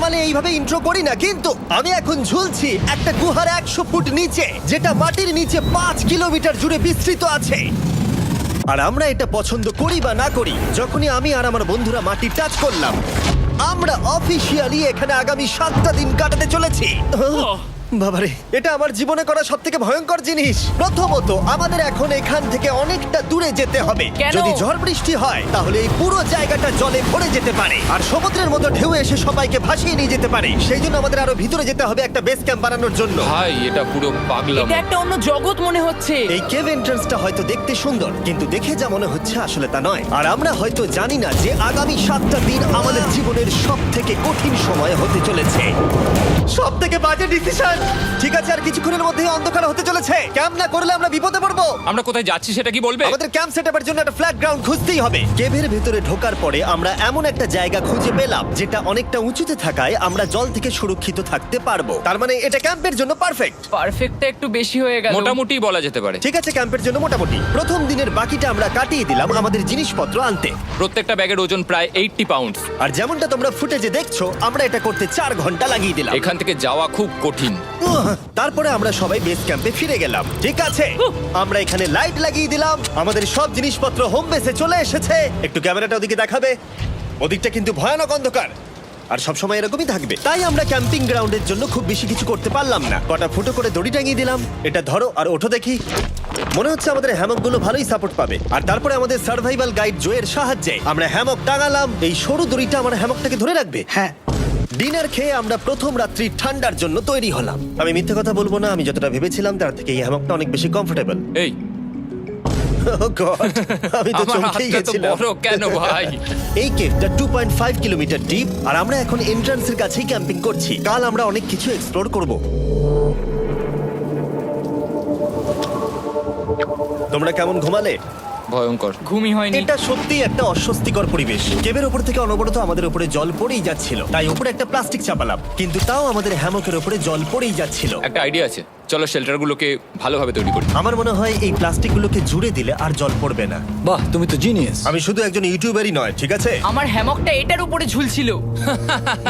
Normally এইভাবে intro করি না, কিন্তু আমি এখন ঝুলছি একটা গুহার 100 ফুট নিচে, যেটা মাটির নিচে 5 কিলোমিটার জুড়ে বিস্তৃত আছে। আর আমরা এটা পছন্দ করি বা না করি, যখনই আমি আর আমার বন্ধুরা মাটি টাচ করলাম, আমরা অফিসিয়ালি এখানে আগামী 7টা দিন কাটাতে চলেছি। বাবারে, এটা আমার জীবনে করা সবথেকে ভয়ঙ্কর জিনিস। প্রথমত, আমাদের এখন এখান থেকে অনেকটা দূরে যেতে হবে। কেন? যদি ঝড় বৃষ্টি হয় তাহলে এই পুরো জায়গাটা জলে ভরে যেতে পারে, আর সমুদ্রের মতো ঢেউ এসে সবাইকে ভাসিয়ে নিয়ে যেতে পারে। সেই জন্য আমাদের আরো ভিতরে যেতে হবে একটা বেস ক্যাম্প বানানোর জন্য। ভাই এটা পুরো পাগলাম। এটা একটা অন্য জগৎ মনে হচ্ছে। এই কেভ এন্ট্রান্সটা হয়তো দেখতে সুন্দর, কিন্তু দেখে যা মনে হচ্ছে আসলে তা নয়। আর আমরা হয়তো জানি না যে আগামী 7টা দিন আমাদের জীবনের সব থেকে কঠিন সময় হতে চলেছে। সব থেকে বাজে ডিসিশন। ঠিক আছে, আর কিছুক্ষণের মধ্যেই অন্ধকার হতে চলেছে। ক্যাম্প না করলে আমরা বিপদে পড়বো। আমরা কোথায় যাচ্ছি সেটা কি বলবে? আমাদের ক্যাম্প সেটআপের জন্য একটা ফ্ল্যাট গ্রাউন্ড খুঁজতেই হবে। কেভের ভেতরে ঢোকার পরে আমরা এমন একটা জায়গা খুঁজে পেলাম যেটা অনেকটা উঁচুতে থাকায় আমরা জল থেকে সুরক্ষিত থাকতে পারবো। তার মানে এটা ক্যাম্পের জন্য পারফেক্ট। পারফেক্টটা একটু বেশি হয়ে গেল। মোটামুটি বলা যেতে পারে। ঠিক আছে, ক্যাম্পের জন্য মোটামুটি। প্রথম দিনের বাকিটা আমরা কাটিয়ে দিলাম আমাদের জিনিসপত্র আনতে। প্রত্যেকটা ব্যাগের ওজন প্রায় 80 পাউন্ডস। আর যেমনটা তোমরা ফুটেজে দেখছো, আমরা এটা করতে 4 ঘন্টা লাগিয়ে দিলাম। এখান থেকে যাওয়া খুব কঠিন। তারপরে আমরা সবাই বেস ক্যাম্পে ফিরে গেলাম। ঠিক আছে, আমরা এখানে লাইট লাগিয়ে দিলাম। আমাদের সব জিনিসপত্র হোম বেসে চলে এসেছে। একটু ক্যামেরাটা ওদিকে দেখাবে? ওদিকটা কিন্তু ভয়ানক অন্ধকার, আর সবসময় এরকমই থাকবে। তাই আমরা ক্যাম্পিং গ্রাউন্ডের জন্য খুব বেশি কিছু করতে পারলাম না। কটা ফুটো করে দড়ি টাঙিয়ে দিলাম। এটা ধরো আর ওঠো দেখি। মনে হচ্ছে আমাদের হ্যামকগুলো ভালোই সাপোর্ট পাবে। আর তারপরে আমাদের সার্ভাইভাল গাইড জোয়ের সাহায্যে আমরা হ্যামক টাঙালাম। এই সরু দড়িটা আমার হ্যামকটাকে ধরে রাখবে। হ্যাঁ, ডিনার খেয়ে আমরা প্রথম রাত্রি ঠান্ডার জন্য তৈরি হলাম। আমি মিথ্যে কথা বলবো না, আমি যতটা ভেবেছিলাম তার থেকে এই হ্যামকটা অনেক বেশি কমফোর্টেবল। এই আমি তো আমার চমকেই হাতটা তো গেছিলাম। বড় কেন ভাই? এই কেভটা 2.5 কিলোমিটার ডিপ, আর আমরা এখন এন্ট্রান্সের কাছেই ক্যাম্পিং করছি। কাল আমরা অনেক কিছু এক্সপ্লোর করব। তোমরা কেমন ঘুমালে? ভয়ঙ্কর। ঘুমই হয়নি। এটা সত্যি একটা অস্বস্তিকর পরিবেশ। কেভের উপর থেকে অনবরত আমাদের উপরে জল পড়েই যাচ্ছিল, তাই উপরে একটা প্লাস্টিক চাপালাম, কিন্তু তাও আমাদের হ্যামকের উপরে জল পড়েই যাচ্ছিল। একটা আইডিয়া আছে, চলো শেল্টারগুলোকে ভালোভাবে তৈরি করি। আমার মনে হয় এই প্লাস্টিকগুলোকে জুড়ে দিলে আর জল পড়বে না। বাহ, তুমি তো জিনিয়াস। আমি শুধু একজন ইউটিউবারই নয়, ঠিক আছে? আমার হ্যামকটা এটার উপরে ঝুলছিল।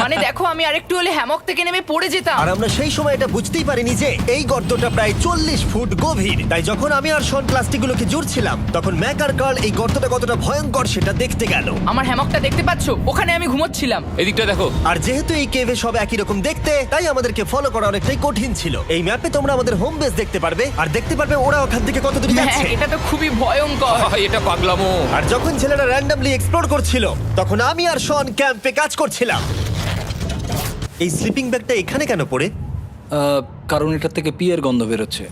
মানে দেখো, আমি আরেকটু হলে হ্যামক থেকে নেমে পড়ে যেতাম। আর আমরা সেই সময় এটা বুঝতেই পারিনি যে এই গর্তটা প্রায় 40 ফুট গভীর। তাই যখন আমি আর শন প্লাস্টিকগুলোকে জুড়ছিলাম, তখন ম্যাক আর কার্ল এই গর্তটা কতটা ভয়ঙ্কর সেটা দেখতে গেল। আমার হ্যামকটা দেখতে পাচ্ছো? ওখানে আমি ঘুমোচ্ছিলাম। এদিকটা দেখো। আর যেহেতু এই কেভে সব একই রকম দেখতে, তাই আমাদেরকে ফলো করা অনেকটাই কঠিন ছিল। এই ম্যাপে তোমরা আমাদের হোম বেস দেখতে পারবে, আর দেখতে পারবে ওরা ওখান থেকে কত দূরে হ্যাঁ, যাচ্ছে। এটা তো খুবই ভয়ঙ্কর। ভাই এটা পাগলামো। আর যখন ছেলেরা র্যান্ডমলি এক্সপ্লোর করছিল, তখন আমি আর শন ক্যাম্পে কাজ করছিলাম। এই স্লিপিং ব্যাগটা এখানে কেন পড়ে? কারণ এটার থেকে পিয়ের গন্ধ বেরোচ্ছে।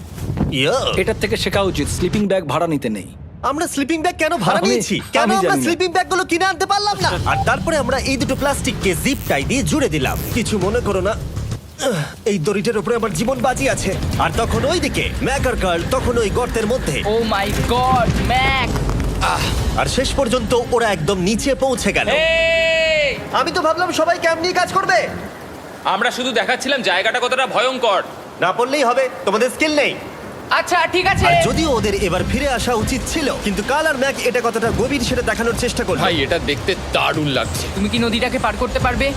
ইয়া, এটার থেকে শেখা উচিত স্লিপিং ব্যাগ ভাড়া নিতে নেই। আমরা স্লিপিং ব্যাগ কেন ভাড়া আমি- নিয়েছি? কেন আমি আমরা জানি না। স্লিপিং ব্যাগগুলো কিনে আনতে পারলাম না? আর তারপরে আমরা এই দুটো প্লাস্টিককে জিপ টাই দিয়ে জুড়ে দিলাম। কিছু মনে করো না, এই দড়িটার উপরে আমার জীবন বাজি আছে। আর তখন ওইদিকে ম্যাক আর কার্ল তখন ওই গর্তের মধ্যে। ও মাই গড, ম্যাক! আর শেষ পর্যন্ত ওরা একদম নিচে পৌঁছে গেল। এই! আমি তো ভাবলাম সবাই ক্যাম্প নিয়ে কাজ করবে। আমরা শুধু দেখাচ্ছিলাম জায়গাটা কতটা ভয়ঙ্কর। না পড়লেই হবে, তোমাদের স্কিল নেই। আচ্ছা ঠিক আছে। আর যদিও ওদের এবার ফিরে আসা উচিত ছিল, কিন্তু কাল আর ম্যাক এটা কতটা গভীর সেটা দেখানোর চেষ্টা করলো। ভাই এটা দেখতে দারুণ লাগছে। তুমি কি নদীটাকে পার করতে পারবে?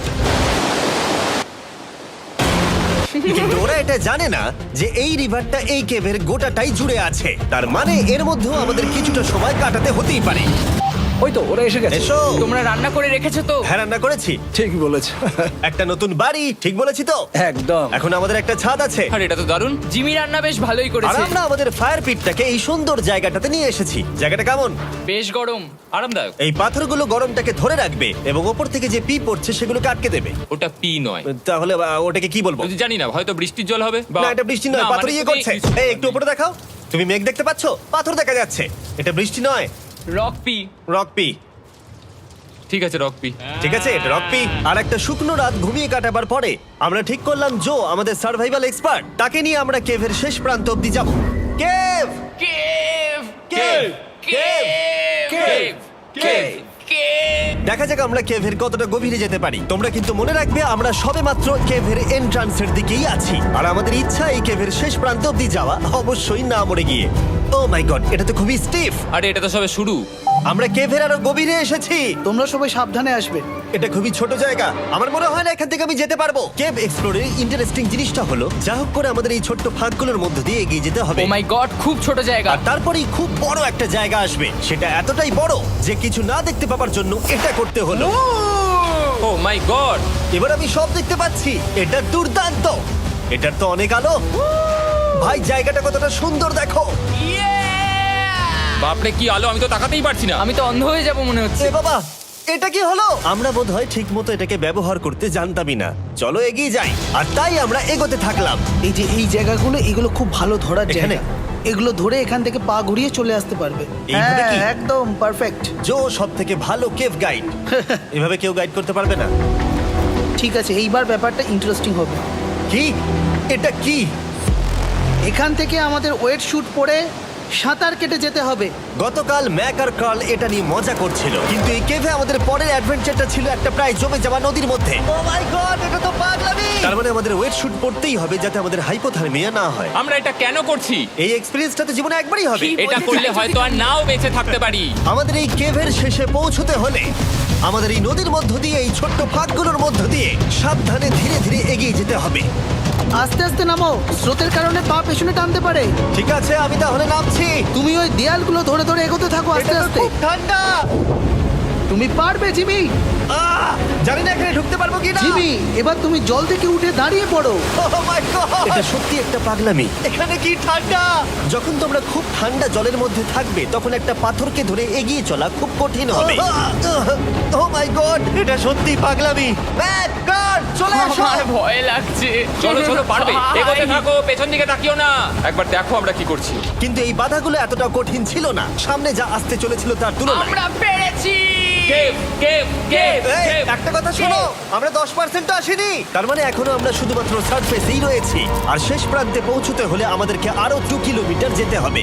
কিন্তু ওরা এটা জানে না যে এই রিভারটা এই কেভের গোটাটাই জুড়ে আছে। তার মানে এর মধ্যেও আমাদের কিছুটা সময় কাটাতে হতেই পারে। ওই তো ওরা এসে গেছে। এসো। তোমরা রান্না করে রেখেছো তো? হ্যাঁ, রান্না করেছি। ঠিক বলেছ। একটা নতুন বাড়ি, ঠিক বলেছি তো? একদম। এখন আমাদের একটা ছাদ আছে। আর এটা তো দারুণ। জিমি রান্না বেশ ভালোই আর করেছে। আমরা আমাদের ফায়ার পিটটাকে এই সুন্দর জায়গাটাতে নিয়ে এসেছি। জায়গাটা কেমন? বেশ গরম। আরামদায়ক। এই পাথরগুলো গরমটাকে ধরে রাখবে এবং ওপর থেকে যে পি পড়ছে সেগুলোকে আটকে দেবে। ওটা পি নয়। তাহলে ওটাকে কি বলবো? যদি জানি না, হয়তো বৃষ্টির জল হবে বা না, এটা বৃষ্টি নয়, না, পাথর মানে ইয়ে তুমি- করছে। এই একটু উপরে দেখাও। তুমি মেঘ দেখতে পাচ্ছো? পাথর দেখা যাচ্ছে। এটা বৃষ্টি নয়, রক পি। Rock P. ঠিক আছে, রক পি। ঠিক আছে, এটা রক পি। আর একটা শুকনো রাত ঘুমিয়ে কাটাবার পরে আমরা ঠিক করলাম জো আমাদের সার্ভাইভাল এক্সপার্ট, তাকে নিয়ে আমরা কেভের শেষ প্রান্ত অব্দি যাব। Cave, cave! Cave, cave! Cave, cave. Cave! দেখা যাক আমরা কেভের কতটা গভীরে যেতে পারি। তোমরা কিন্তু মনে রাখবে আমরা সবেমাত্র কেভের এন্ট্রান্সের দিকেই আছি, আর আমাদের ইচ্ছা এই কেভের শেষ প্রান্ত অব্দি যাওয়া, অবশ্যই না মরে গিয়ে। ও মাই গড, এটা তো খুবই স্টিফ। আরে এটা তো সবে শুরু। আমরা কেভের আরো গভীরে এসেছি। তোমরা সবাই সাবধানে আসবে। এটা খুবই ছোট জায়গা, আমার মনে হয় না এখান থেকে আমি যেতে পারবো। কেভ এক্সপ্লোরের ইন্টারেস্টিং জিনিসটা হলো যা হোক করে আমাদের এই ছোট্ট ফাঁকগুলোর মধ্যে দিয়ে এগিয়ে যেতে হবে। ও মাই গড, খুব ছোট জায়গা। আর তারপরেই খুব বড় একটা জায়গা আসবে, সেটা এতটাই বড় যে কিছু না দেখতে পাওয়ার জন্য এটা করতে হলো। ও মাই গড! এবার আমি সব দেখতে পাচ্ছি, এটা দুর্দান্ত। এটার তো অনেক আলো। ভাই জায়গাটা কতটা সুন্দর দেখো। বাপরে কি আলো, আমি তো তাকাতেই পারছি না। আমি তো অন্ধ হয়ে যাব মনে হচ্ছে। এ বাবা, এটা কি হলো? আমরা বোধহয় ঠিক মতো এটাকে ব্যবহার করতে জানতামই না। চলো এগিয়ে যাই। আর তাই আমরা এগোতে থাকলাম। এই যে এই জায়গাগুলো, এগুলো খুব ভালো ধরার এখানে? জায়গা। এগুলো ধরে এখান থেকে পা ঘুরিয়ে চলে আসতে পারবে। এইভাবে কি? হ্যাঁ, একদম পারফেক্ট। জো সব থেকে ভালো কেভ গাইড। এভাবে কেউ গাইড করতে পারবে না। ঠিক আছে, এইবার ব্যাপারটা ইন্টারেস্টিং হবে। কি? এটা কি? এখান থেকে আমাদের ওয়েট শুট পরে সাঁতার কেটে যেতে হবে। গতকাল ম্যাক আর কার্ল এটা নিয়ে মজা করছিল, কিন্তু এই কেভে আমাদের পরের অ্যাডভেঞ্চারটা ছিল একটা প্রায় জমে যাওয়া নদীর মধ্যে। ও মাই গড, এটা তো পাগলামি! তার মানে আমাদের ওয়েট শুট পড়তেই হবে যাতে আমাদের হাইপোথার্মিয়া না হয়। আমরা এটা কেন করছি? এই এক্সপেরিয়েন্সটা তো জীবনে একবারই হবে। কি? এটা করলে হয়তো আর নাও বেঁচে থাকতে পারি। আমাদের এই কেভের শেষে পৌঁছতে হলে আমাদের এই নদীর মধ্য দিয়ে, এই ছোট্ট ফাঁকগুলোর মধ্য দিয়ে সাবধানে ধীরে ধীরে এগিয়ে যেতে হবে। আস্তে আস্তে নামো, স্রোতের কারণে পা পেছনে টানতে পারে। ঠিক আছে, আমি তাহলে নামছি। তুমি ওই দেয়ালগুলো ধরে ধরে এগোতে থাকো আস্তে এটা তো আস্তে। খুব ঠান্ডা। তুমি পারবে জিমি। জানি না এখানে ঢুকতে পারবো কি না। জিমি, এবার তুমি জল থেকে উঠে দাঁড়িয়ে পড়ো। এটা সত্যি একটা পাগলামি। এখানে কি ঠান্ডা! যখন তোমরা খুব ঠান্ডা জলের মধ্যে থাকবে তখন একটা পাথরকে ধরে এগিয়ে চলা খুব কঠিন হবে। ও মাই গড, এটা সত্যি পাগলামি। ম্যাক, গার্ড, চলে আসো। আমার ভয় লাগছে। চলো চলো, পারবে। ভাই। এগোতে থাকো, পেছন দিকে তাকিও না। একবার দেখো আমরা কি করছি। কিন্তু এই বাধাগুলো এতটা কঠিন ছিল না সামনে যা আসতে চলেছিল তার তুলনায়। আমরা পেরেছি। কেভ কেভ কেভ এই, কেভ। একটা কথা শোনো, আমরা 10% আসিনি। তার মানে এখনো আমরা শুধুমাত্র সার্ফেসেই রয়েছি, আর শেষ প্রান্তে পৌঁছতে হলে আমাদেরকে আরো 2 কিলোমিটার যেতে হবে।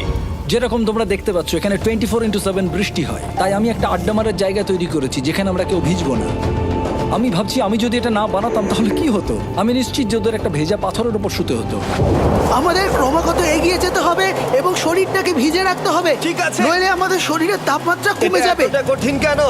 যেরকম তোমরা দেখতে পাচ্ছ এখানে 24/7 বৃষ্টি হয়, তাই আমি একটা আড্ডা মারার জায়গা তৈরি করেছি যেখানে আমরা কেউ ভিজবো না। আমি ভাবছি আমি যদি এটা না বানাতাম তাহলে কি হতো। আমি নিশ্চিত যে ওদের একটা ভেজা পাথরের উপর শুতে হতো। আমাদের ক্রমাগত এগিয়ে যেতে হবে এবং শরীরটাকে ভিজে রাখতে হবে। ঠিক আছে। নইলে আমাদের শরীরের তাপমাত্রা কমে এটা যাবে। এতটা কঠিন কেন?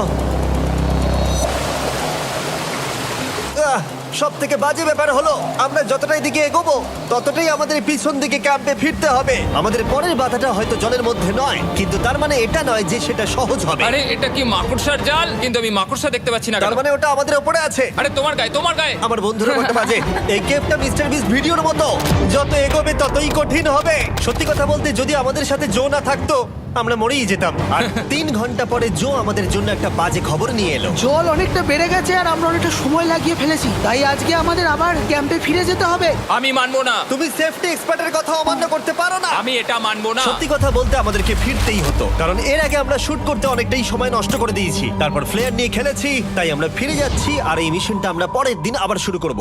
সব থেকে বাজে ব্যাপার হলো আমরা যতটাই দিকে এগোবো ততটাই আমাদের পিছন দিকে ক্যাম্পে ফিরতে হবে। আমাদের পরের বাধাটা হয়তো জলের মধ্যে নয়, কিন্তু তার মানে এটা নয় যে সেটা সহজ হবে। আরে এটা কি মাকড়সার জাল? কিন্তু আমি মাকড়সা দেখতে পাচ্ছি না। তার কেন? মানে ওটা আমাদের উপরে আছে। আরে তোমার গায়ে, তোমার গায়ে। আমার বন্ধুরা কত বাজে। এই গেমটা মিস্টার বিস ভিডিওর মতো, যত এগোবে ততই কঠিন হবে। সত্যি কথা বলতে যদি আমাদের সাথে জো না থাকতো আমরা মরেই যেতাম। আর 3 ঘন্টা পরে জো আমাদের জন্য একটা বাজে খবর নিয়ে এলো। জল অনেকটা বেড়ে গেছে আর আমরা অনেকটা সময় লাগিয়ে ফেলেছি, তাই আজকে আমাদের আবার ক্যাম্পে ফিরে যেতে হবে। আমি মানবো না। তুমি সেফটি এক্সপার্টের কথা অমান্য করতে পারো না। আমি এটা মানবো না। সত্যি কথা বলতে আমাদেরকে ফিরতেই হতো, কারণ এর আগে আমরা শুট করতে অনেকটাই সময় নষ্ট করে দিয়েছি। তারপর ফ্লেয়ার নিয়ে খেলেছি, তাই আমরা ফিরে যাচ্ছি আর এই মিশনটা আমরা পরের দিন আবার শুরু করব।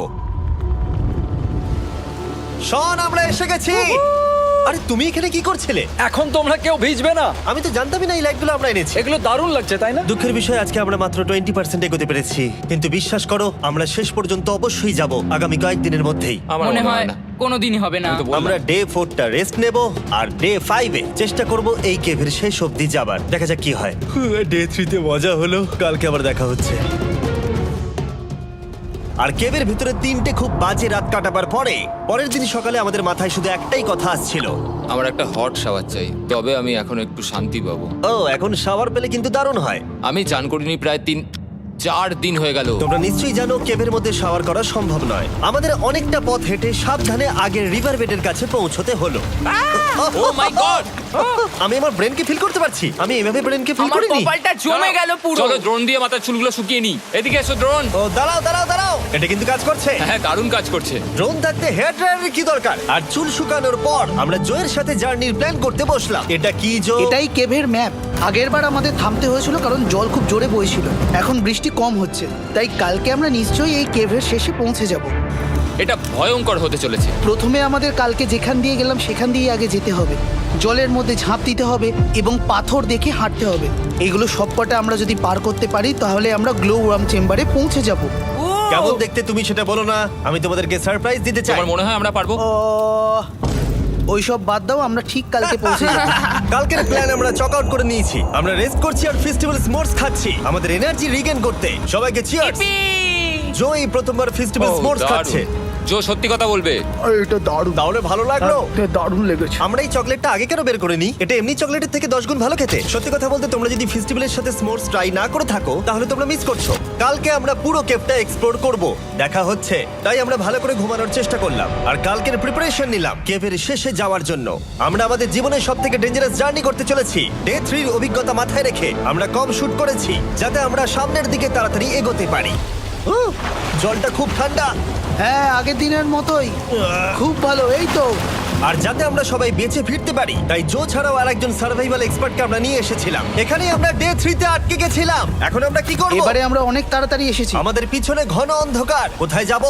শন, আমরা এসে গেছি। আরে তুমি এখানে কি করছিলে? এখন তোমরা কেউ ভিজবে না। আমি তো জানতামই না এই লাইটগুলো আমরা এনেছি। এগুলো দারুণ লাগছে তাই না? দুঃখের বিষয় আজকে আমরা মাত্র 20% এগোতে পেরেছি, কিন্তু বিশ্বাস করো আমরা শেষ পর্যন্ত অবশ্যই যাব আগামী কয়েকদিনের মধ্যেই। আমার মনে হয় কোনোদিনই হবে না। আমি তো বললাম। আমরা ডে 4টা রেস্ট নেব আর ডে 5-এ চেষ্টা করব এই কেভের শেষ অবধি যাবার। দেখা যাক কি হয়। ডে 3-তে মজা হলো, কালকে আবার দেখা হচ্ছে। আর কেভের ভিতরে 3টে খুব বাজে রাত কাটাবার পরে পরের দিন সকালে আমাদের মাথায় শুধু একটাই কথা আসছিল, আমার একটা হট শাওয়ার চাই, তবে আমি এখন একটু শান্তি পাবো। ও এখন শাওয়ার পেলে কিন্তু দারুণ হয়। আমি চান করিনি প্রায় 3-4 দিন হয়ে গেল। তোমরা নিশ্চয়ই জানো কেভের মধ্যে শাওয়ার করা সম্ভব নয়। আমাদের অনেকটা পথ হেঁটে সাবধানে আগের রিভার বেডের কাছে পৌঁছতে হলো। ও মাই গড! আমি আমার ব্রেনকে ফিল করতে পারছি। আমি এভাবে ব্রেনকে ফিল আমার করিনি। কপালটা জমে গেল পুরো। চলো ড্রোন দিয়ে মাথার চুলগুলো শুকিয়ে নি। এদিকে এসো ড্রোন। ও দাঁড়াও দাঁড়াও দাঁড়াও, এটা কিন্তু কাজ করছে। হ্যাঁ দারুণ কাজ করছে। ড্রোন থাকতে হেয়ার ড্রায়ারের কি দরকার? আর চুল শুকানোর পর আমরা জোয়ের সাথে জার্নির প্ল্যান করতে বসলাম। এটা কি জো? এটাই কেভের ম্যাপ। আগেরবার আমাদের থামতে হয়েছিল কারণ জল খুব জোরে বইছিল। এখন বৃষ্টি কম হচ্ছে, তাই কালকে আমরা নিশ্চয়ই এই কেভের শেষে পৌঁছে যাব। এটা ভয়ঙ্কর হতে চলেছে। প্রথমে আমাদের কালকে যেখান দিয়ে গেলাম সেখান দিয়ে আগে যেতে হবে। জলের মধ্যে ঝাঁপ দিতে হবে এবং পাথর দেখে হাঁটতে হবে। এগুলো সবকটা আমরা যদি পার করতে পারি তাহলে আমরা গ্লো ওয়ার্ম চেম্বারে পৌঁছে যাব। কেমন দেখতে তুমি সেটা বলো না, আমি তোমাদেরকে সারপ্রাইজ দিতে চাই। তোমার মনে হয় আমরা পারবো? ওইসব বাদ দাও, আমরা ঠিক কালকে পৌঁছে যাবো। কালকের প্ল্যান আমরা চক আউট করে নিয়েছি। আমরা রেস্ট করছি আর ফেস্টিভ্যাল স্মোর্টস খাচ্ছি আমাদের এনার্জি রিগেন করতে। সবাইকে চিয়ার্স। Yippee! জো এই প্রথমবার ফেস্টিভ্যাল ও, স্মোর্টস দারুণ। খাচ্ছে। জো সত্যি কথা বলবে। এটা দারুণ, তাহলে ভালো লাগলো? দারুণ লেগেছে। আমরা এই চকলেটটা আগে কেন বের করে নি? এটা এমনি চকলেটের থেকে 10 গুণ ভালো খেতে। সত্যি কথা বলতে তোমরা যদি ফেস্টিভ্যালের সাথে স্মোর্টস ট্রাই না করে থাকো তাহলে তোমরা মিস করছো। কালকে আমরা পুরো কেভটা এক্সপ্লোর করব, দেখা হচ্ছে। তাই আমরা ভালো করে ঘুমানোর চেষ্টা করলাম আর কালকের প্রিপারেশন নিলাম কেভের শেষে যাওয়ার জন্য। আমরা আমাদের জীবনের সবথেকে ডেঞ্জারাস জার্নি করতে চলেছি। ডে 3 এর অভিজ্ঞতা মাথায় রেখে আমরা কম শুট করেছি যাতে আমরা সামনের দিকে তাড়াতাড়ি এগোতে পারি। জলটা খুব ঠান্ডা হ্যাঁ, আগের দিনের মতোই খুব ভালো। এই তো আর যাতে আমরা সবাই বেঁচে ফিরতে পারি তাই জো ছাড়াও আরেকজন সার্ভাইভাল এক্সপার্টকে আমরা নিয়ে এসেছিলাম। এখানেই আমরা ডে 3 তে আটকে গেছিলাম। এখন আমরা কি করব? এবারে আমরা অনেক তাড়াতাড়ি এসেছি। আমাদের পিছনে ঘন অন্ধকার। কোথায় যাব?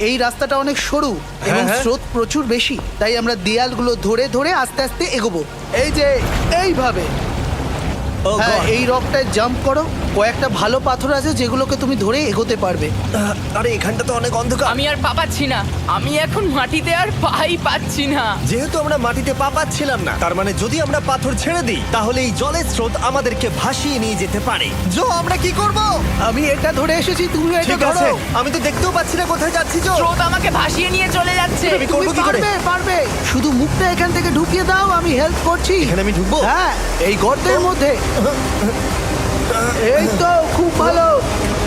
এই রাস্তাটা অনেক সরু এবং হ্যাঁ। স্রোত প্রচুর বেশি, তাই আমরা দেয়ালগুলো ধরে ধরে আস্তে আস্তে এগোবো। এই যে এইভাবে। ও হ্যাঁ, God! এই রকটায় জাম্প করো। কয়েকটা ভালো পাথর আছে যেগুলোকে তুমি ধরে এগোতে পারবে। আরে এখানটা তো অনেক অন্ধকার। আমি আর পা পাচ্ছি না, আমি এখন মাটিতে আর পাই পাচ্ছি না। যেহেতু আমরা মাটিতে পা পাচ্ছিলাম না তার মানে যদি আমরা পাথর ছেড়ে দিই তাহলে এই জলের স্রোত আমাদেরকে ভাসিয়ে নিয়ে যেতে পারে। জো আমরা কি করব? আমি এটা ধরে এসেছি, তুমি এটা ঠিক আছে, ধরো। আমি তো দেখতেও পাচ্ছি না কোথায় যাচ্ছি। জো স্রোত আমাকে ভাসিয়ে নিয়ে চলে যাচ্ছে। আমি তুমি করবো কি করে? পারবে, পারবে। শুধু মুখটা এখান থেকে ঢুকিয়ে দাও, আমি হেল্প করছি। এখানে আমি ঢুকবো? হ্যাঁ, এই গর্তের মধ্যে। এই তো খুব ভালো।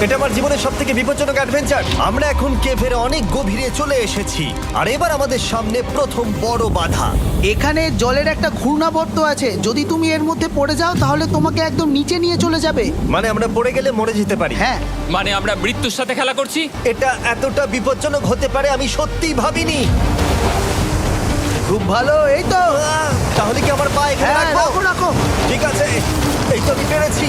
এটা আমার জীবনের সবথেকে বিপজ্জনক অ্যাডভেঞ্চার। আমরা এখন কেভের অনেক গভীরে চলে এসেছি আর এবার আমাদের সামনে প্রথম বড় বাধা। এখানে জলের একটা ঘূর্ণাবর্ত আছে, যদি তুমি এর মধ্যে পড়ে যাও তাহলে তোমাকে একদম নিচে নিয়ে চলে যাবে। মানে আমরা পড়ে গেলে মরে যেতে পারি। হ্যাঁ, মানে আমরা মৃত্যুর সাথে খেলা করছি। এটা এতটা বিপজ্জনক হতে পারে আমি সত্যিই ভাবিনি। খুব ভালো। এই তো। তাহলে কি আমার পা এখানে হ্যাঁ, রাখবো? রাখো রাখো। ঠিক আছে, এই তো আমি পেরেছি।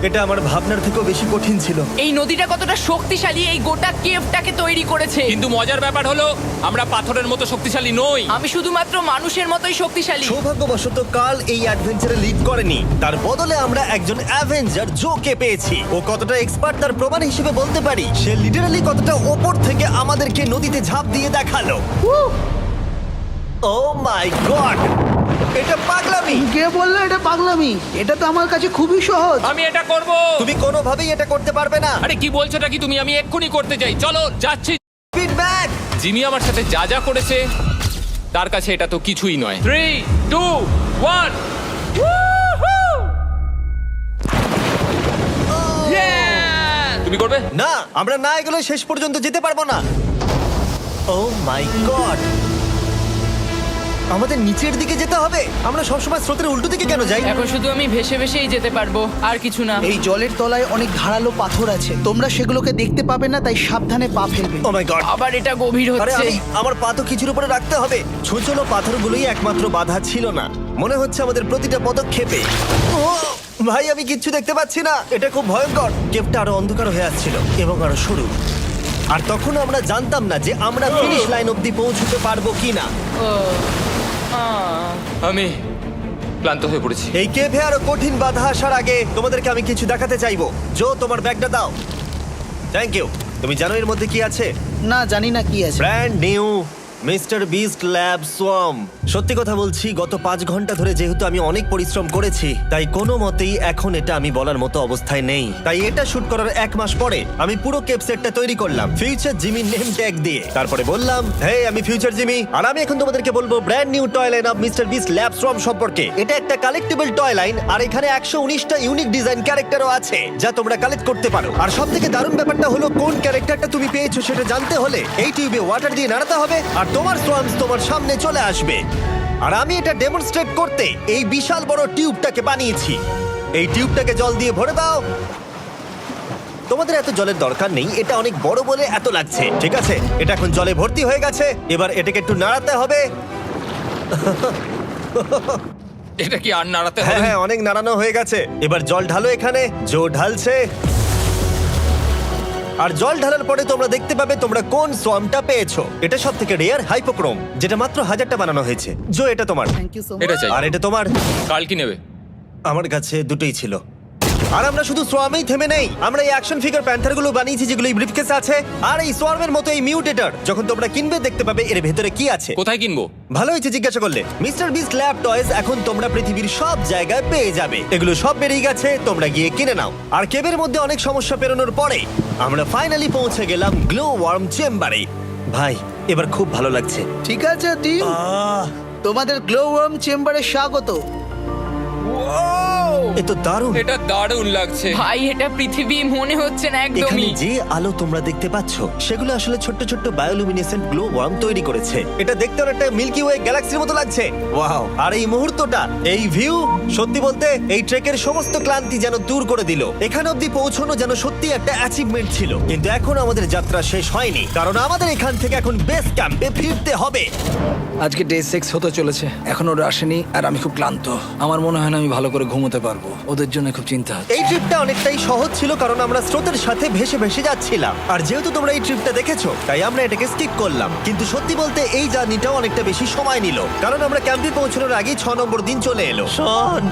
এটা আমার ভাবনার থেকেও বেশি কঠিন ছিল। এই নদীটা কতটা শক্তিশালী এই গোটা কেভটাকে তৈরি করেছে। কিন্তু মজার ব্যাপার হলো আমরা পাথরের মতো শক্তিশালী নই। আমি শুধুমাত্র মানুষের মতোই শক্তিশালী। সৌভাগ্যবশত কাল এই অ্যাডভেঞ্চারে লিড করেনি, তার বদলে আমরা একজন অ্যাভেঞ্জার জোকে পেয়েছি। ও কতটা এক্সপার্ট তার প্রমাণ হিসেবে বলতে পারি। সে লিটারালি কতটা ওপর থেকে আমাদেরকে নদীতে ঝাঁপ দিয়ে দেখালো। ও মাই গড, এটা পাগলামি। কে বললো এটা পাগলামি? এটা তো আমার কাছে খুবই সহজ। আমি এটা করব। তুমি কোনোভাবেই এটা করতে পারবে না। আরে কি বলছোটা কি তুমি? আমি এক্ষুনি করতে চাই। চলো যাচ্ছি। ফিডব্যাক। জিমি আমার সাথে যা যা করেছে তার কাছে এটা তো কিছুই নয়। 3, 2, 1। তুমি করবে? না, আমরা না এগুলো শেষ পর্যন্ত যেতে পারবো না। ও মাই গড, আমাদের নিচের দিকে যেতে হবে। আমরা সবসময় স্রোতের উল্টো দিকে কেন যাই? এখন শুধু আমি ভেসে ভেসেই যেতে পারবো, আর কিছু না। এই জলের তলায় অনেক ধারালো পাথর আছে, তোমরা সেগুলোকে দেখতে পাবে না, তাই সাবধানে পা ফেলবে। ও মাই গড, আবার এটা গভীর আরে হচ্ছে। আমার পা তো কিছুর উপরে রাখতে হবে। ছোট ছোট পাথরগুলোই একমাত্র বাধা ছিল না, মনে হচ্ছে আমাদের প্রতিটা পদক্ষেপে। ও ভাই, আমি কিচ্ছু দেখতে পাচ্ছি না। এটা খুব ভয়ঙ্কর। কেভটা আরো অন্ধকার হয়ে আসছিল এবং আরো সরু। আর তখন আমরা জানতাম না যে আমরা ফিনিশ লাইন অবধি পৌঁছতে পারবো কিনা। আমি ক্লান্ত হয়ে পড়েছি। এই কেভে আরো কঠিন বাধা আসার আগে তোমাদেরকে আমি কিছু দেখাতে চাইবো। জো, তোমার ব্যাগটা দাও। Thank you. তুমি জানো এর মধ্যে কি আছে? না, জানি না কি আছে। Brand new mister beast lab swamp. সত্যি কথা বলছি, গত 5 ঘন্টা ধরে যেহেতু আমি অনেক পরিশ্রম করেছি তাই কোনো মতেই এখন এটা আমি বলার মতো অবস্থায় নেই। তাই এটা শুট করার 1 মাস পরে আমি পুরো কেপ সেটটা তৈরি করলাম ফিউচার জিমি নেম ট্যাগ দিয়ে। তারপরে বললাম, হে আমি ফিউচার জিমি, আর আমি এখন তোমাদেরকে বলবো brand new toy line of mister beast lab swamp সম্পর্কে। এটা একটা কালেক্টিবল টয় লাইন আর এখানে 119টা ইউনিক ডিজাইন ক্যারেক্টারও আছে যা তোমরা কালেক্ট করতে পারো। আর সবথেকে দারুণ ব্যাপারটা হলো কোন ক্যারেক্টারটা তুমি পেয়েছো সেটা জানতে হলে এই টিউবে ওয়াটার দিয়ে নাড়াতে হবে আর তোমার সোয়ামস তোমার সামনে চলে আসবে। আর আমি এটা ডেমনস্ট্রেট করতে এই বিশাল বড় টিউবটাকে বানিয়েছি। এই টিউবটাকে জল দিয়ে ভরে দাও। তোমাদের এত জলের দরকার নেই, এটা অনেক বড় বলে এত লাগছে। ঠিক আছে, এটা এখন জলে ভর্তি হয়ে গেছে। এবার এটাকে একটু নাড়াতে হবে। এটা কি আর নাড়াতে হ্যাঁ হবে? হ্যাঁ, অনেক নাড়ানো হয়ে গেছে। এবার জল ঢালো এখানে। জো ঢালছে। আর জল ঢালার পরে তোমরা দেখতে পাবে তোমরা কোন সোয়ামটা পেয়েছো। এটা সবথেকে রেয়ার হাইপোক্রোম, যেটা মাত্র 1000টা বানানো হয়েছে। জো, এটা তোমার। থ্যাংক ইউ সো এটা মাচ। চাই। আর এটা তোমার। কাল কি নেবে? আমার কাছে দুটোই ছিল। আর আমরা শুধু সোয়ামেই থেমে নেই, আমরা এই অ্যাকশন ফিগার প্যান্থার গুলো বানিয়েছি যেগুলো এই ব্রিফকেসে আছে, আর এই সোয়ার্মের মতো এই মিউটেটর। যখন তোমরা কিনবে দেখতে পাবে এর ভেতরে কি আছে। কোথায় কিনবো? ভালো হয়েছে জিজ্ঞাসা করলে। মিস্টার বিস্ট ল্যাব টয়েস এখন তোমরা পৃথিবীর সব জায়গায় পেয়ে যাবে। এগুলো সব বেরিয়ে গেছে, তোমরা গিয়ে কিনে নাও। আর কেবের মধ্যে অনেক সমস্যা পেরোনোর পরে আমরা ফাইনালি পৌঁছে গেলাম গ্লো ওয়ার্ম চেম্বারে। ভাই এবার খুব ভালো লাগছে। ঠিক আছে টিম, তোমাদের গ্লো ওয়ার্ম চেম্বারে স্বাগত। এ তো দারুণ। এটা দারুণ লাগছে। ভাই এটা পৃথিবী মনে হচ্ছে না এখানে একদমই। যে আলো তোমরা দেখতে পাচ্ছ সেগুলো আসলে ছোট্ট ছোট্ট বায়োলুমিনেসেন্ট গ্লো ওয়ার্ম তৈরি করেছে। এটা দেখতে অনেকটা মিল্কি ওয়ে গ্যালাক্সির মতো লাগছে। ওয়াও! আর এই মুহূর্তটা, এই ভিউ, সত্যি বলতে এই ট্রেকের সমস্ত ক্লান্তি যেন দূর করে দিল। এখানে অবধি পৌঁছানো যেন সত্যি একটা অ্যাচিভমেন্ট ছিল। কিন্তু এখন আমাদের যাত্রা শেষ হয়নি, কারণ আমাদের এখান থেকে এখন বেস ক্যাম্পে ফিরতে হবে। আজকে ডে 6 হতে চলেছে, এখনো ওরা আসেনি আর আমি খুব ক্লান্ত। আমার মনে হয় না আমি ভালো করে ঘুমোতে পারবো, ওদের জন্য খুব চিন্তা হচ্ছে। এই ট্রিপটা অনেকটাই সহজ ছিল কারণ আমরা স্রোতের সাথে ভেসে ভেসে যাচ্ছিলাম। আর যেহেতু তোমরা এই ট্রিপটা দেখেছো তাই আমরা এটাকে স্কিপ করলাম। কিন্তু সত্যি বলতে এই জার্নিটাও অনেকটা বেশি সময় নিল, কারণ আমরা ক্যাম্পে পৌঁছানোর আগেই 6 নম্বর দিন চলে এলো। শন,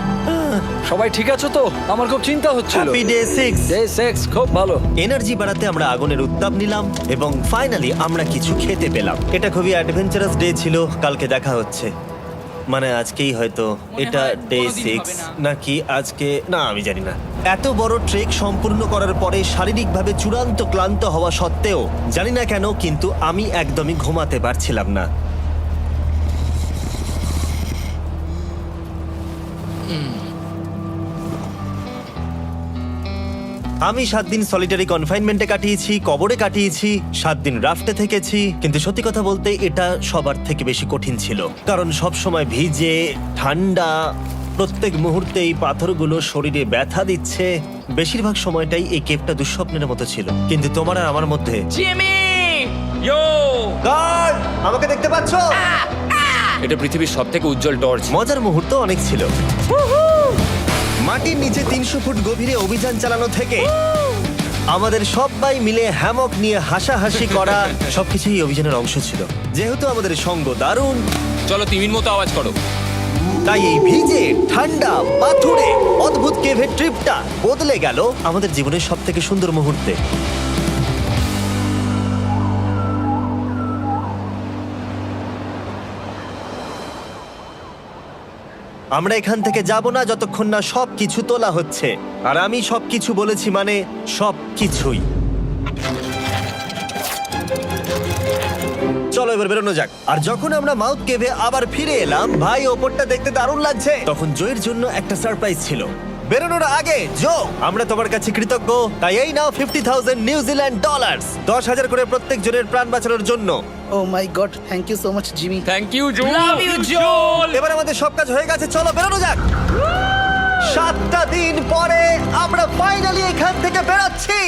সবাই ঠিক আছে তো? আমার খুব চিন্তা হচ্ছিল। Happy day 6। ডে 6 খুব ভালো। এনার্জি বাড়াতে আমরা আগুনের উত্তাপ নিলাম এবং ফাইনালি আমরা কিছু খেতে পেলাম। এটা খুবই অ্যাডভেঞ্চারাস ডে ছিল। কালকে দেখা হচ্ছে, মানে আজকেই হয়তো। এটা হয় ডে কোনোদিন 6 হবে না। নাকি আজকে, না আমি জানি না। এত বড় ট্রেক সম্পূর্ণ করার পরে শারীরিকভাবে চূড়ান্ত ক্লান্ত হওয়া সত্ত্বেও জানি না কেন কিন্তু আমি একদমই ঘুমাতে পারছিলাম না। আমি 7 দিন সলিটারি কনফাইনমেন্টে কাটিয়েছি, কবরে কাটিয়েছি, 7 দিন রাফটে থেকেছি। কিন্তু সত্যি কথা বলতে এটা সবার থেকে বেশি কঠিন ছিল, কারণ সব সময় ভিজে, ঠান্ডা, প্রত্যেক মুহূর্তে এই পাথরগুলো শরীরে ব্যথা দিচ্ছে। বেশিরভাগ সময়টাই এই কেভটা দুঃস্বপ্নের মতো ছিল। কিন্তু তোমার আর আমার মধ্যে জিমি! ইয়ো! গার্ড, আমাকে দেখতে পাচ্ছ? এটা পৃথিবীর সবথেকে উজ্জ্বল টর্চ। মজার মুহূর্ত অনেক ছিল। মাটির নিচে 300 ফুট গভীরে অভিযান চালানো থেকে আমাদের সবাই মিলে হ্যামক নিয়ে হাসাহাসি করা সবকিছুই এই অভিযানের অংশ ছিল। যেহেতু আমাদের সঙ্গ দারুণ, চলো তিমির মতো আওয়াজ করো। তাই এই ভিজে, ঠান্ডা, পাথুরে অদ্ভুত কেভের ট্রিপটা বদলে গেল আমাদের জীবনের সব থেকে সুন্দর মুহূর্তে। আমরা এখান থেকে যাব না যতক্ষণ না সবকিছু তোলা হচ্ছে। আর আমি সবকিছু বলেছি মানে সবকিছুই। চলো এবার বেরোনো যাক। আর যখন আমরা মাউথ কেভে আবার ফিরে এলাম, ভাই ওপরটা দেখতে দারুণ লাগছে। তখন জয়ের জন্য একটা সারপ্রাইজ ছিল। বেরোনোর আগে জো, আমরা তোমার কাছে কৃতজ্ঞ। তাই এই নাও 50,000 নিউজিল্যান্ড ডলার, 10,000 করে প্রত্যেক জনের প্রাণ বাঁচানোর জন্য। Oh my god, thank you so much Jimmy. Thank you Jol. Love you Jol! এবার আমাদের সব কাজ হয়ে গেছে, চলো বেরোনো যাক। 7টা দিন পরে আমরা ফাইনালি এখান থেকে বেরোচ্ছি।